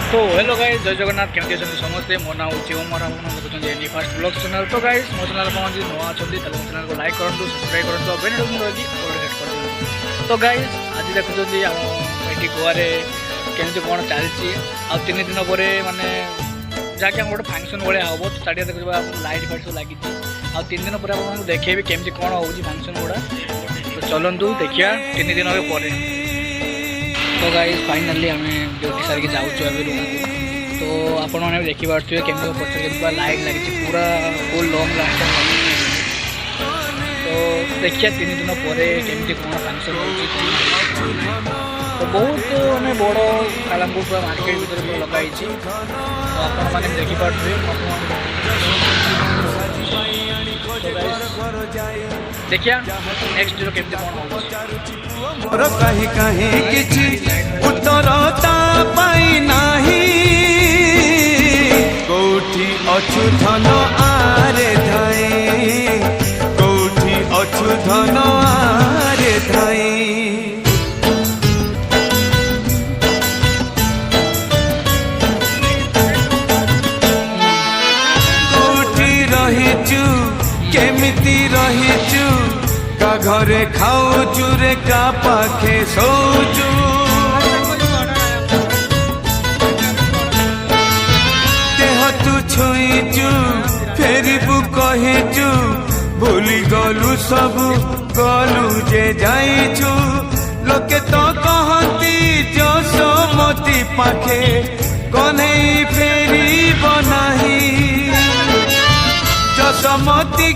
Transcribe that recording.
तो hello guys जय जगन्नाथ केमती अच्छा समस्ते मो ना हूँ ओमर आप देखुं एनी फास्ट ब्लॉग चैनल। तो गाइस मो चैनल को नुआ अच्छा मो चैनल को लाइक करूँ सब्सक्राइब करूँ बेल नोटिफिकेशन रखी सेट कर दिखाँ। तो गाइस आज देखुं ये गोवे केमती कौन चलती आ 3 दिन पर मानने जहाँकि गोटे फंक्शन भाया हम तो चारिया देखो लाइट फाइट सब लगी आ 3 दिन पर आपको देखेबी केमती कौन हो फंक्शन गुड़ा। तो चलतु देखिया 3 दिन पर। तो गाइस फाइनाली आम ड्यूटी सारिक जाऊँ अभी रूम को। तो आपण मैंने देखिपे केमी पचार लाइट लगी पूरा फुल लंग लास्ट। तो देखिए 3 दिन पर केमती कौन फंक्शन हो। तो बहुत मैंने बड़ कालामपुर पूरा मार्केट भर पूरा लगाई। तो आपण मैंने देखिपे देखिया नेक्स्ट जो केमती कौन हो कहीं कहीं किछि उत्तरता पाई नाही कोठी अछु धन आरे धाई कोठी अछु धन आरे धाई कोठी रहिचु केमिति रहिचु का घरे खाऊचु रे का पाखे सोचु देह तू छुईचु फेरिबु कहिचु भूली गलु सबु गलु जे जाइचु लोके तो कहती जसमती पाखे कन्हई फेरी बनाही जसमती